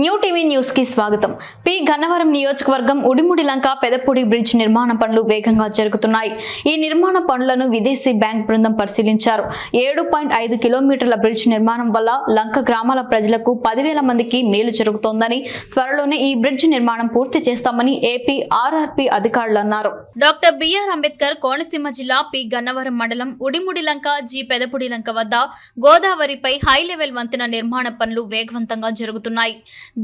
New TV news కి స్వాగతం. P Gannavaram నియోజకవర్గం ఉడిముడి లంక పెదపూడి బ్రిడ్జ్ నిర్మాణ పనులు వేగంగా జరుగుతున్నాయి. ఈ నిర్మాణ పనులను విదేశీ బ్యాంక్ బృందం పరిశీలించారు. 7.5 కిలోమీటర్ల బ్రిడ్జ్ నిర్మాణం వల్ల లంక గ్రామాల ప్రజలకు 10,000 మందికి మేలు జరుగుతోందని, త్వరలోనే ఈ బ్రిడ్జ్ నిర్మాణం పూర్తి చేస్తామని ఏపీ ఆర్ఆర్పీ అధికారులు అన్నారు. డాక్టర్ బిఆర్ అంబేద్కర్ కోనసీమ జిల్లా పి గన్నవరం మండలం ఉడిముడి లంక జి పెదపూడి లంక వద్ద గోదావరిపై హై లెవెల్ వంతెన నిర్మాణ పనులు వేగవంతంగా జరుగుతున్నాయి.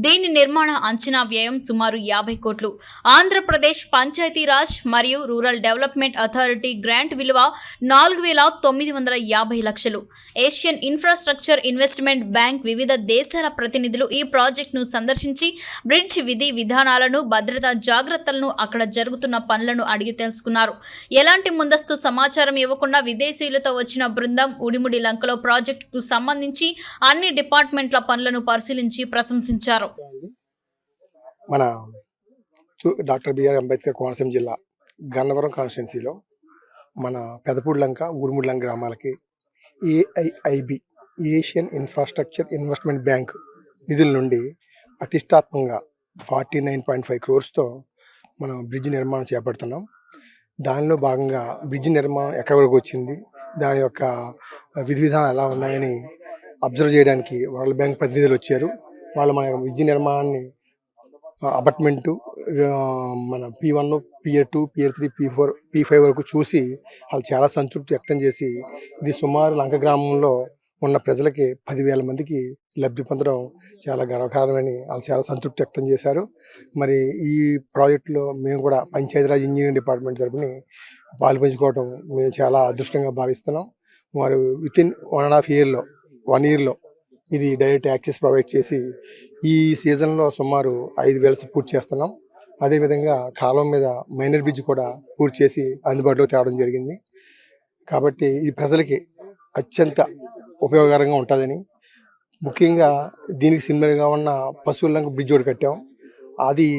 దీని నిర్మాణ అంచనా వ్యయం సుమారు 50 కోట్లు. ఆంధ్రప్రదేశ్ పంచాయతీరాజ్ మరియు రూరల్ డెవలప్మెంట్ అథారిటీ గ్రాంట్ విలువ 4,950 లక్షలు. ఏషియన్ ఇన్ఫ్రాస్ట్రక్చర్ ఇన్వెస్ట్మెంట్ బ్యాంక్ వివిధ దేశాల ప్రతినిధులు ఈ ప్రాజెక్టును సందర్శించి బ్రిడ్జ్ విధి విధానాలను, భద్రతా జాగ్రత్తలను, అక్కడ జరుగుతున్న పనులను అడిగి తెలుసుకున్నారు. ఎలాంటి ముందస్తు సమాచారం ఇవ్వకుండా విదేశీయులతో వచ్చిన బృందం ఉడిముడి లంకలో ప్రాజెక్టుకు సంబంధించి అన్ని డిపార్ట్మెంట్ల పనులను పరిశీలించి ప్రశంసించారు. మన డాక్టర్ బిఆర్ అంబేద్కర్ కోనసీమ జిల్లా గన్నవరం కాన్స్టిట్యున్సీలో మన పెదపూడి లంక, ఊరుముడి లంక గ్రామాలకి AIIB Asian infrastructure investment bank నిధుల నుండి ప్రతిష్టాత్మకంగా 49.5 క్రోర్స్తో మనం బ్రిడ్జ్ నిర్మాణం చేపడుతున్నాం. దానిలో భాగంగా బ్రిడ్జ్ నిర్మాణం ఎక్కడి వరకు వచ్చింది, దాని యొక్క విధి విధానాలు ఎలా ఉన్నాయని అబ్జర్వ్ చేయడానికి వరల్డ్ బ్యాంక్ ప్రతినిధులు వచ్చారు. వాళ్ళు మన బ్రిడ్జ్ నిర్మాణాన్ని అపార్ట్మెంటు మన P1, P2, P3, P4, P5 వరకు చూసి వాళ్ళు చాలా సంతృప్తి వ్యక్తం చేసి, ఇది సుమారు లంక గ్రామంలో ఉన్న ప్రజలకి 10,000 మందికి లబ్ధి పొందడం చాలా గర్వకారణమని వాళ్ళు చాలా సంతృప్తి వ్యక్తం చేశారు. మరి ఈ ప్రాజెక్టులో మేము కూడా పంచాయతీరాజ్ ఇంజనీరింగ్ డిపార్ట్మెంట్ తరపుని పాల్పంచుకోవడం మేము చాలా అదృష్టంగా భావిస్తున్నాం. వారు వితిన్ 1.5 ఇయర్లో ఇది డైరెక్ట్ యాక్సెస్ ప్రొవైడ్ చేసి ఈ సీజన్లో సుమారు 5,000 పూర్తి చేస్తున్నాం. అదేవిధంగా కాలం మీద మైనర్ బ్రిడ్జ్ కూడా పూర్తి చేసి అందుబాటులోకి తేవడం జరిగింది. కాబట్టి ఇది ప్రజలకి అత్యంత ఉపయోగకరంగా ఉంటుందని, ముఖ్యంగా దీనికి సిమిలర్గా ఉన్న పశువుల లంక బ్రిడ్జ్ ఒకటి కట్టాం. అది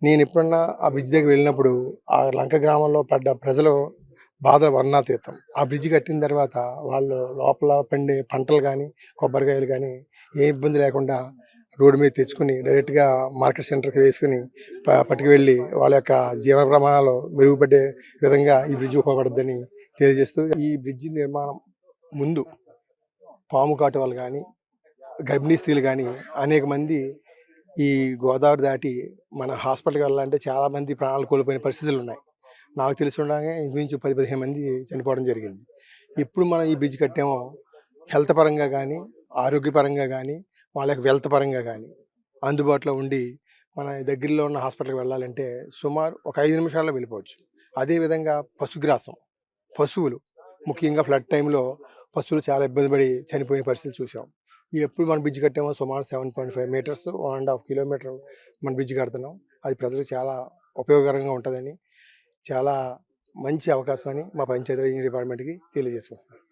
నేను ఎప్పుడన్నా ఆ బ్రిడ్జ్ దగ్గర వెళ్ళినప్పుడు ఆ లంక గ్రామంలో పడ్డ ప్రజలు బాధ వర్ణాతీతం. ఆ బ్రిడ్జ్ కట్టిన తర్వాత వాళ్ళు లోపల పండే పంటలు కానీ, కొబ్బరికాయలు కానీ ఏ ఇబ్బంది లేకుండా రోడ్డు మీద తెచ్చుకుని డైరెక్ట్గా మార్కెట్ సెంటర్కి వేసుకుని పట్టుకు వెళ్ళి వాళ్ళ యొక్క జీవన ప్రమాణాలు మెరుగుపడే విధంగా ఈ బ్రిడ్జ్ ఉపయోగపడుతుందని తెలియజేస్తూ, ఈ బ్రిడ్జ్ నిర్మాణం ముందు పాము కాటు వాళ్ళు కానీ, గర్భిణీ స్త్రీలు కానీ అనేక మంది ఈ గోదావరి దాటి మన హాస్పిటల్కి వెళ్ళాలంటే చాలామంది ప్రాణాలు కోల్పోయిన పరిస్థితులు ఉన్నాయి. నాకు తెలిసి ఉండగానే ఇంచుమించు 10-15 మంది చనిపోవడం జరిగింది. ఇప్పుడు మనం ఈ బ్రిడ్జ్ కట్టామో హెల్త్ పరంగా కానీ, ఆరోగ్యపరంగా కానీ, వాళ్ళ యొక్క వెల్త్ పరంగా కానీ అందుబాటులో ఉండి మన దగ్గరలో ఉన్న హాస్పిటల్కి వెళ్ళాలంటే సుమారు ఒక 5 నిమిషాల్లో వెళ్ళిపోవచ్చు. అదేవిధంగా పశుగ్రాసం, పశువులు ముఖ్యంగా ఫ్లడ్ టైంలో పశువులు చాలా ఇబ్బంది పడి చనిపోయిన పరిస్థితులు చూసాం. ఎప్పుడు మనం బ్రిడ్జ్ కట్టామో సుమారు 7.5 మీటర్స్ 1.5 కిలోమీటర్ మన బ్రిడ్జ్ కడుతున్నాం. అది ప్రజలకు చాలా ఉపయోగకరంగా ఉంటుందని, చాలా మంచి అవకాశం అని మా పంచాయతీరాజ్ డిపార్ట్మెంట్కి తెలియజేసుకుంటున్నాం.